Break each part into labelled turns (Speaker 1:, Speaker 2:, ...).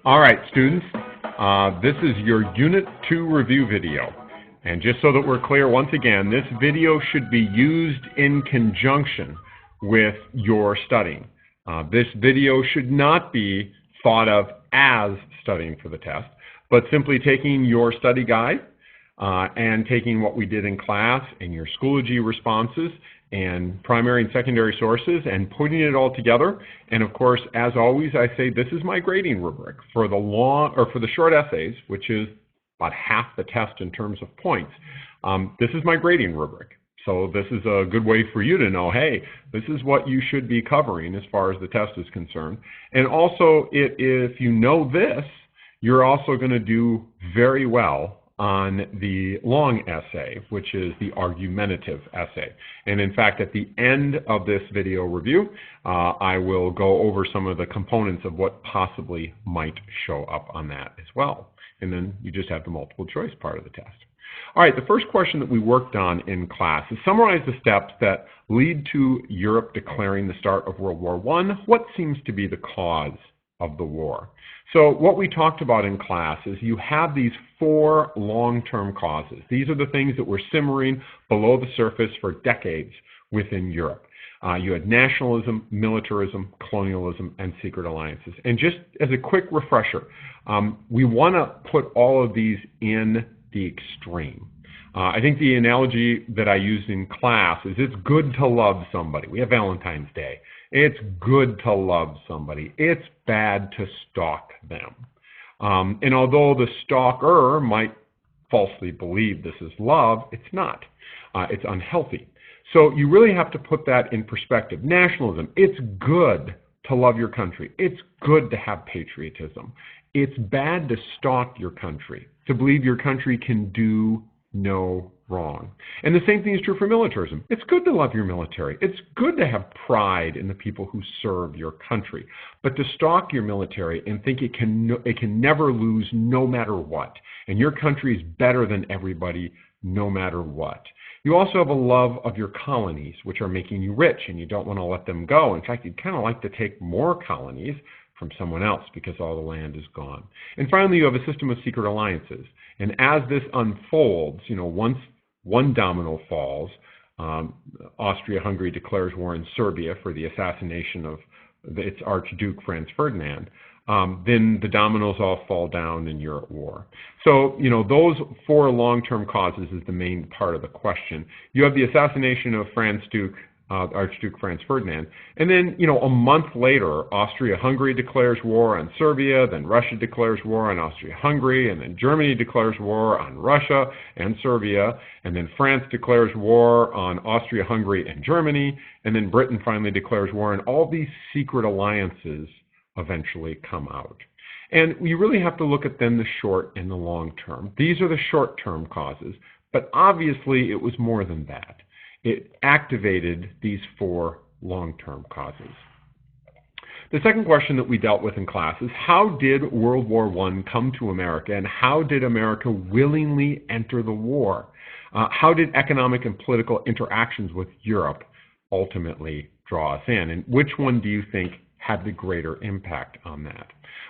Speaker 1: All right, students, this is your Unit 2 review video. And just so that we're clear, once again, this video should be used in conjunction with your studying. This video should not be thought of as studying for the test, but simply taking your study guide and taking what we did in class and your Schoology responses and primary and secondary sources and putting it all together. And of course, as always, I say this is my grading rubric for the short essays, which is about half the test in terms of points. This is my grading rubric. So this is a good way for you to know, hey, this is what you should be covering as far as the test is concerned. And also, if you know this, you're also going to do very well on the long essay, which is the argumentative essay. And in fact, at the end of this video review, I will go over some of the components of what possibly might show up on that as well. And then you just have the multiple choice part of the test. All right, the first question that we worked on in class is summarize the steps that lead to Europe declaring the start of World War I. What seems to be the cause of the war? So what we talked about in class is you have these four long-term causes. These are the things that were simmering below the surface for decades within Europe. You had nationalism, militarism, colonialism, and secret alliances. And just as a quick refresher, we want to put all of these in the extreme. I think the analogy that I used in class is it's good to love somebody. We have Valentine's Day. It's good to love somebody. It's bad to stalk them. And although the stalker might falsely believe this is love, it's not. It's unhealthy. So you really have to put that in perspective. Nationalism, it's good to love your country. It's good to have patriotism. It's bad to stalk your country, to believe your country can do no wrong. And the same thing is true for militarism. It's good to love your military. It's good to have pride in the people who serve your country. But to stalk your military and think it can never lose no matter what, and your country is better than everybody no matter what. You also have a love of your colonies, which are making you rich, and you don't want to let them go. In fact, you'd kind of like to take more colonies from someone else because all the land is gone. And finally, you have a system of secret alliances. And as this unfolds, once one domino falls, Austria-Hungary declares war in Serbia for the assassination of its Archduke Franz Ferdinand, then the dominoes all fall down and you're at war. So, those four long-term causes is the main part of the question. You have the assassination of Archduke Franz Ferdinand, and then, a month later, Austria-Hungary declares war on Serbia, then Russia declares war on Austria-Hungary, and then Germany declares war on Russia and Serbia, and then France declares war on Austria-Hungary and Germany, and then Britain finally declares war, and all these secret alliances eventually come out. And you really have to look at then the short and the long term. These are the short-term causes, but obviously it was more than that. It activated these four long-term causes. The second question that we dealt with in class is how did World War I come to America, and how did America willingly enter the war? How did economic and political interactions with Europe ultimately draw us in? And which one do you think had the greater impact on that?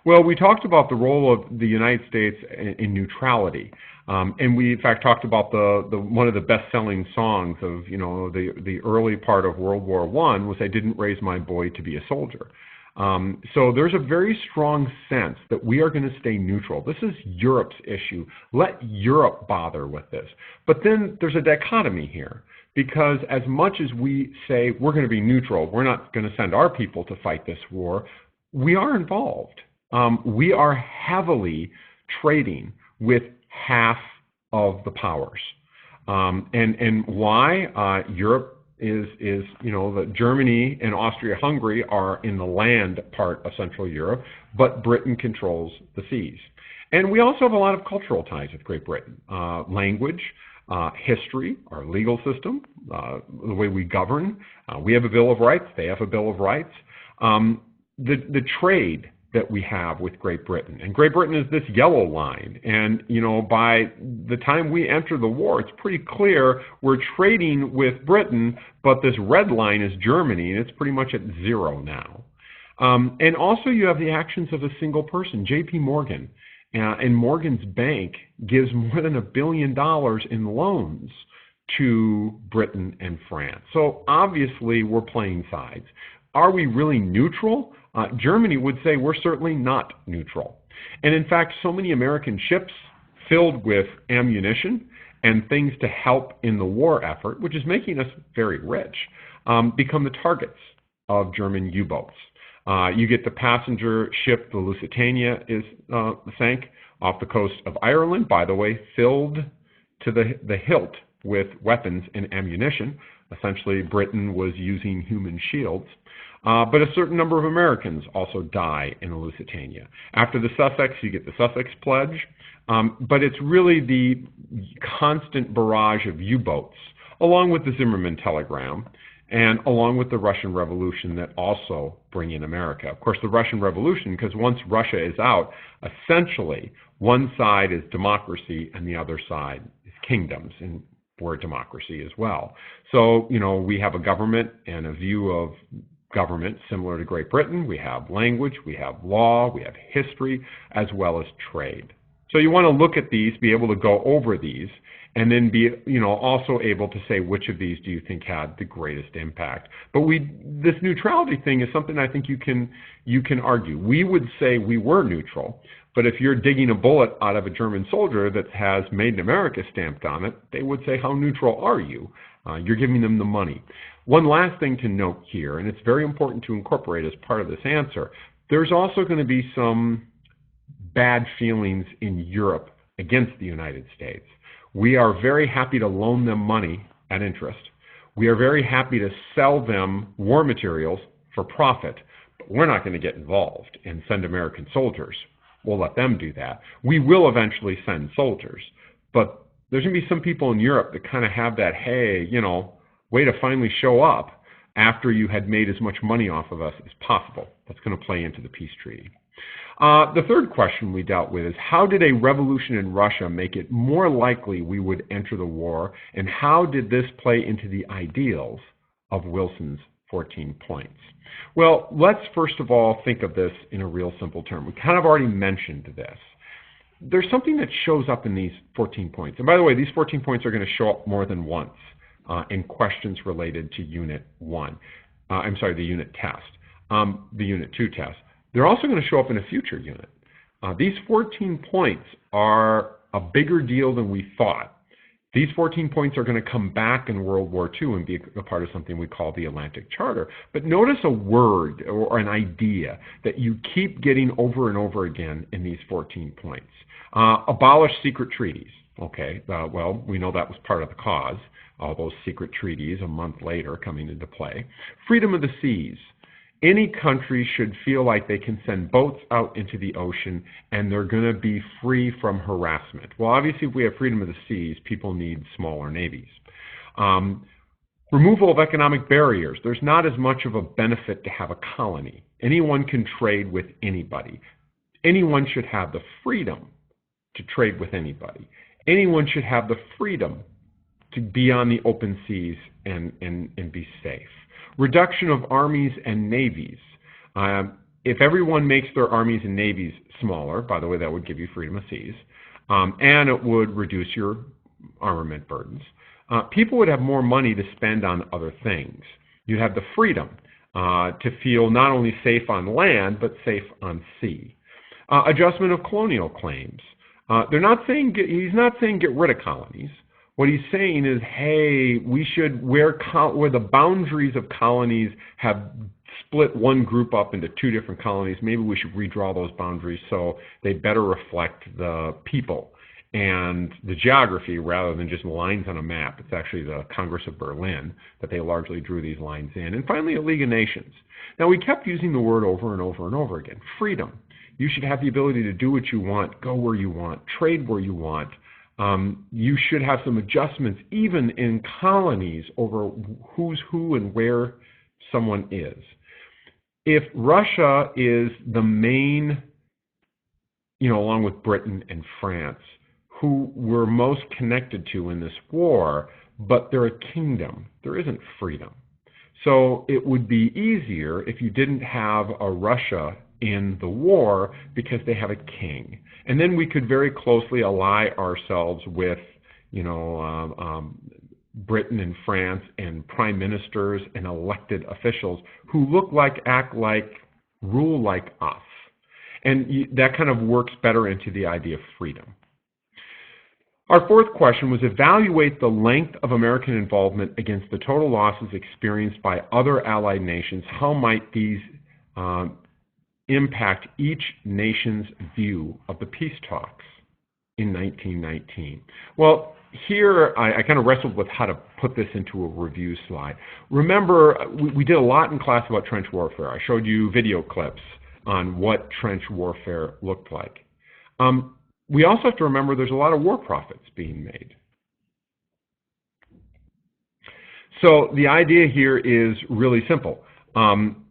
Speaker 1: Well, we talked about the role of the United States in neutrality. And we, in fact, talked about one of the best-selling songs of, the early part of World War I was I Didn't Raise My Boy to Be a Soldier. So there's a very strong sense that we are going to stay neutral. This is Europe's issue. Let Europe bother with this. But then there's a dichotomy here, because as much as we say we're going to be neutral, we're not going to send our people to fight this war, we are involved. We are heavily trading with half of the powers. And why? Europe is that Germany and Austria-Hungary are in the land part of Central Europe, but Britain controls the seas. And we also have a lot of cultural ties with Great Britain. Language, history, our legal system, the way we govern. We have a Bill of Rights, they have a Bill of Rights. The trade that we have with Great Britain. And Great Britain is this yellow line. And, by the time we enter the war, it's pretty clear we're trading with Britain, but this red line is Germany, and it's pretty much at zero now. And also you have the actions of a single person, J.P. Morgan. And Morgan's bank gives more than $1 billion in loans to Britain and France. So obviously we're playing sides. Are we really neutral? Germany would say we're certainly not neutral. And in fact, so many American ships filled with ammunition and things to help in the war effort, which is making us very rich, become the targets of German U-boats. You get the passenger ship, the Lusitania, sank off the coast of Ireland, by the way, filled to the hilt with weapons and ammunition. Essentially, Britain was using human shields. But a certain number of Americans also die in the Lusitania. After the Sussex, you get the Sussex Pledge. But it's really the constant barrage of U-boats, along with the Zimmermann telegram, and along with the Russian Revolution that also bring in America. Of course, the Russian Revolution, because once Russia is out, essentially one side is democracy and the other side is kingdoms, and we're a democracy as well. So, we have a government and a view of government similar to Great Britain. We have language, we have law, we have history, as well as trade. So you want to look at these, be able to go over these, and then be, also able to say which of these do you think had the greatest impact. But this neutrality thing is something I think you can argue. We would say we were neutral, but if you're digging a bullet out of a German soldier that has Made in America stamped on it, they would say, how neutral are you? You're giving them the money. One last thing to note here, and it's very important to incorporate as part of this answer, there's also going to be some bad feelings in Europe against the United States. We are very happy to loan them money at interest. We are very happy to sell them war materials for profit, but we're not going to get involved and send American soldiers. We'll let them do that. We will eventually send soldiers, but there's going to be some people in Europe that kind of have that, hey, way to finally show up after you had made as much money off of us as possible. That's going to play into the peace treaty. The third question we dealt with is, how did a revolution in Russia make it more likely we would enter the war, and how did this play into the ideals of Wilson's 14 points? Well, let's first of all think of this in a real simple term. We kind of already mentioned this. There's something that shows up in these 14 points. And by the way, these 14 points are going to show up more than once in questions related to Unit 1. The Unit test, the Unit 2 test. They're also going to show up in a future unit. These 14 points are a bigger deal than we thought. These 14 points are going to come back in World War II and be a part of something we call the Atlantic Charter. But notice a word or an idea that you keep getting over and over again in these 14 points. Abolish secret treaties. Okay, well, we know that was part of the cause. All those secret treaties a month later coming into play. Freedom of the seas. Any country should feel like they can send boats out into the ocean and they're going to be free from harassment. Well, obviously, if we have freedom of the seas, people need smaller navies. Removal of economic barriers. There's not as much of a benefit to have a colony. Anyone can trade with anybody. Anyone should have the freedom to trade with anybody. Anyone should have the freedom to be on the open seas and be safe. Reduction of armies and navies. If everyone makes their armies and navies smaller, by the way, that would give you freedom of seas, and it would reduce your armament burdens. People would have more money to spend on other things. You'd have the freedom to feel not only safe on land, but safe on sea. Adjustment of colonial claims. He's not saying get rid of colonies. What he's saying is, hey, we should, where the boundaries of colonies have split one group up into two different colonies, maybe we should redraw those boundaries so they better reflect the people and the geography rather than just lines on a map. It's actually the Congress of Berlin that they largely drew these lines in. And finally, a League of Nations. Now, we kept using the word over and over and over again. Freedom. You should have the ability to do what you want, go where you want, trade where you want. You should have some adjustments even in colonies over who's who and where someone is. If Russia is the main, along with Britain and France, who we're most connected to in this war, but they're a kingdom, there isn't freedom. So it would be easier if you didn't have a Russia in the war because they have a king. And then we could very closely ally ourselves with, Britain and France and prime ministers and elected officials who look like, act like, rule like us. And that kind of works better into the idea of freedom. Our fourth question was evaluate the length of American involvement against the total losses experienced by other allied nations. How might these impact each nation's view of the peace talks in 1919? Well, here I kind of wrestled with how to put this into a review slide. Remember, we did a lot in class about trench warfare. I showed you video clips on what trench warfare looked like. We also have to remember there's a lot of war profits being made. So the idea here is really simple.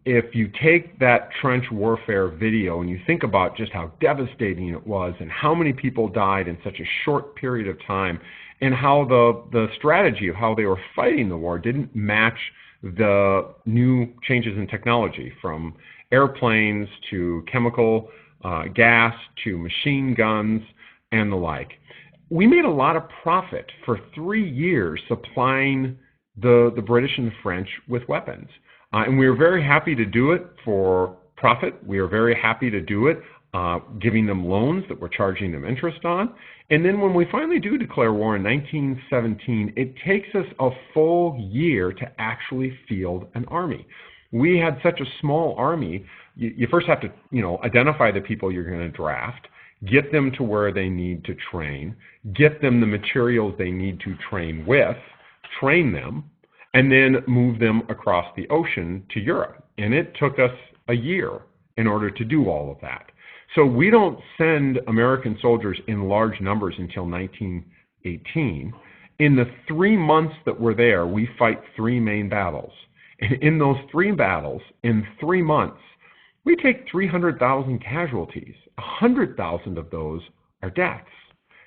Speaker 1: If you take that trench warfare video and you think about just how devastating it was and how many people died in such a short period of time and how the strategy of how they were fighting the war didn't match the new changes in technology, from airplanes to chemical gas to machine guns and the like. We made a lot of profit for 3 years supplying the British and the French with weapons. And we were very happy to do it for profit. We were very happy to do it giving them loans that we're charging them interest on. And then when we finally do declare war in 1917, it takes us a full year to actually field an army. We had such a small army. You first have to, identify the people you're going to draft, get them to where they need to train, get them the materials they need to train with, train them, and then move them across the ocean to Europe. And it took us a year in order to do all of that. So we don't send American soldiers in large numbers until 1918. In the 3 months that we're there, we fight 3 main battles. And in those 3 battles, in 3 months, we take 300,000 casualties. 100,000 of those are deaths.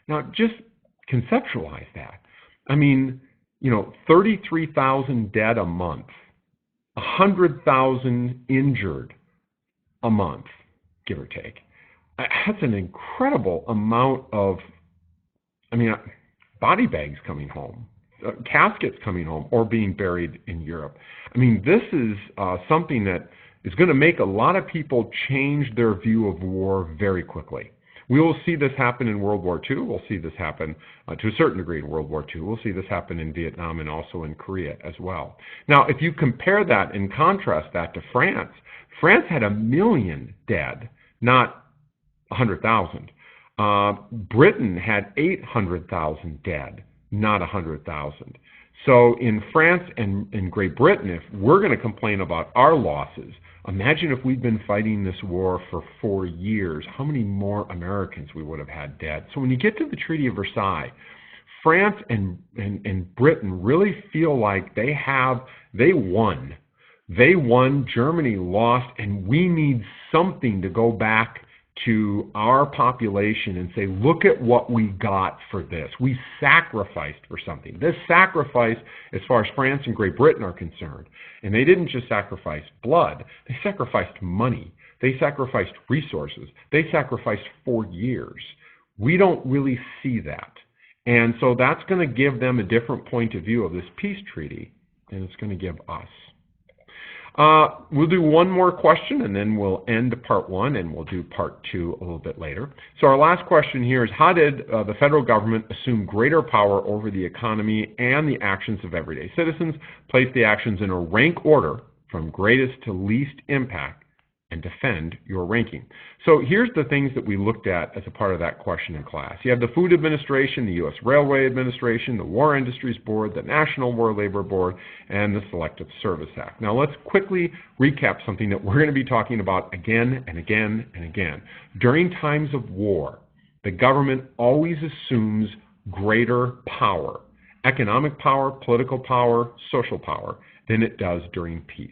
Speaker 1: Now, just conceptualize that. I mean, 33,000 dead a month, 100,000 injured a month, give or take. That's an incredible amount of, body bags coming home, caskets coming home, or being buried in Europe. This is something that is going to make a lot of people change their view of war very quickly. We will see this happen in World War II. We'll see this happen to a certain degree in World War II. We'll see this happen in Vietnam and also in Korea as well. Now, if you compare that and contrast that to France, France had 1 million dead, not 100,000. Britain had 800,000 dead, not 100,000. So in France and in Great Britain, if we're going to complain about our losses, imagine if we'd been fighting this war for 4 years, how many more Americans we would have had dead. So when you get to the Treaty of Versailles, France and Britain really feel like they won. They won, Germany lost, and we need something to go back to our population and say, look at what we got for this. We sacrificed for something. This sacrifice, as far as France and Great Britain are concerned, and they didn't just sacrifice blood, they sacrificed money. They sacrificed resources. They sacrificed 4 years. We don't really see that. And so that's going to give them a different point of view of this peace treaty than it's going to give us. We'll do one more question and then we'll end part 1 and we'll do part 2 a little bit later. So our last question here is, how did the federal government assume greater power over the economy and the actions of everyday citizens, place the actions in a rank order from greatest to least impact, and defend your ranking? So here's the things that we looked at as a part of that question in class. You have the Food Administration, the U.S. Railway Administration, the War Industries Board, the National War Labor Board, and the Selective Service Act. Now let's quickly recap something that we're going to be talking about again and again and again. During times of war, the government always assumes greater power, economic power, political power, social power, than it does during peace.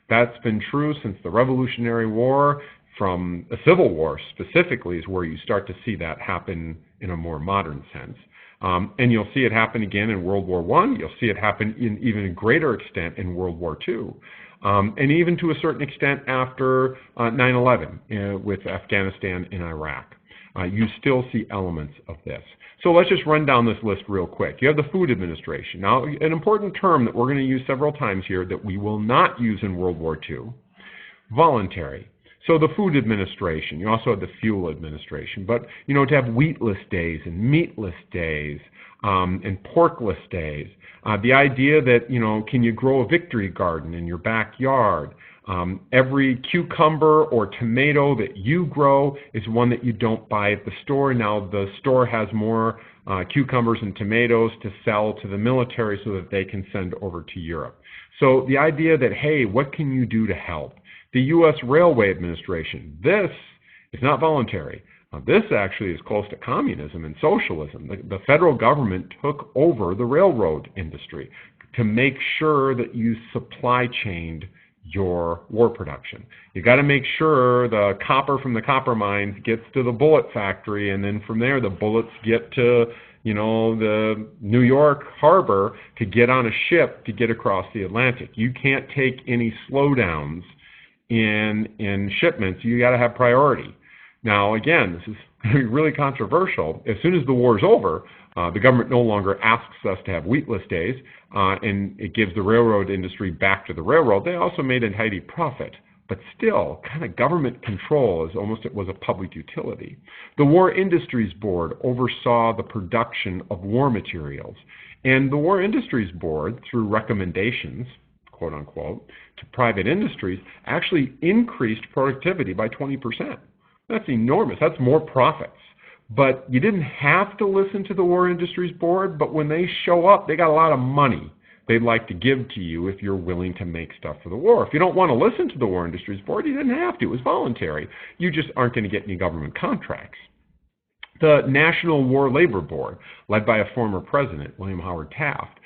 Speaker 1: That's been true since the Revolutionary War. From a civil war specifically is where you start to see that happen in a more modern sense. And you'll see it happen again in World War I. You'll see it happen in even greater extent in World War II. And even to a certain extent after 9/11 with Afghanistan and Iraq. You still see elements of this. So let's just run down this list real quick. You have the Food Administration. Now, an important term that we're going to use several times here that we will not use in World War II, voluntary. So the Food Administration, you also have the Fuel Administration, but to have wheatless days and meatless days and porkless days, the idea that, can you grow a victory garden in your backyard? Every cucumber or tomato that you grow is one that you don't buy at the store. Now the store has more cucumbers and tomatoes to sell to the military so that they can send over to Europe. So the idea that, hey, what can you do to help? The U.S. Railway Administration, this is not voluntary. This actually is close to communism and socialism. The federal government took over the railroad industry to make sure that you supply chained your war production. You got to make sure the copper from the copper mines gets to the bullet factory, and then from there the bullets get to the New York harbor to get on a ship to get across the Atlantic. You can't take any slowdowns in shipments. You got to have priority. Now, again, this is going to be really controversial. As soon as the war is over, the government no longer asks us to have wheatless days, and it gives the railroad industry back to the railroad. They also made a tidy profit, but still, kind of government control as almost it was a public utility. The War Industries Board oversaw the production of war materials, and the War Industries Board, through recommendations, quote unquote, to private industries, actually increased productivity by 20%. That's enormous. That's more profits. But you didn't have to listen to the War Industries Board, but when they show up, they got a lot of money they'd like to give to you if you're willing to make stuff for the war. If you don't want to listen to the War Industries Board, you didn't have to. It was voluntary. You just aren't going to get any government contracts. The National War Labor Board, led by a former president, William Howard Taft.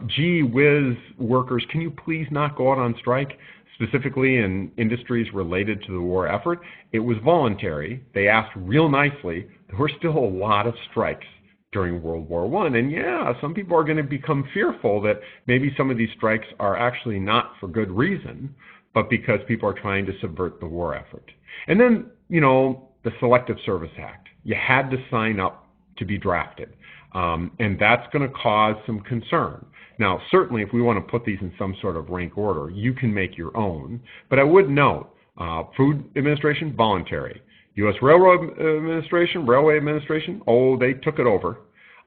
Speaker 1: Gee whiz, workers, can you please not go out on strike? Specifically in industries related to the war effort, it was voluntary. They asked real nicely. There were still a lot of strikes during World War I. And yeah, some people are going to become fearful that maybe some of these strikes are actually not for good reason, but because people are trying to subvert the war effort. And then, the Selective Service Act. You had to sign up to be drafted. And that's going to cause some concern. Now, certainly, if we want to put these in some sort of rank order, you can make your own. But I would note, Food Administration, voluntary. U.S. Railway Administration, they took it over.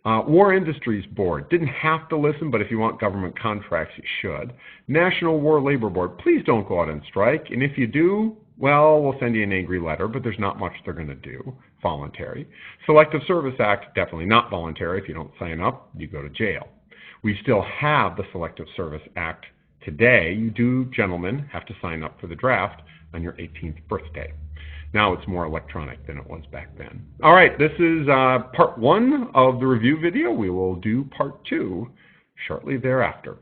Speaker 1: War Industries Board, didn't have to listen, but if you want government contracts, you should. National War Labor Board, please don't go out and strike. And if you do, well, we'll send you an angry letter, but there's not much they're going to do. Voluntary. Selective Service Act, definitely not voluntary. If you don't sign up, you go to jail. We still have the Selective Service Act today. You do, gentlemen, have to sign up for the draft on your 18th birthday. Now it's more electronic than it was back then. All right, this is part 1 of the review video. We will do part 2 shortly thereafter.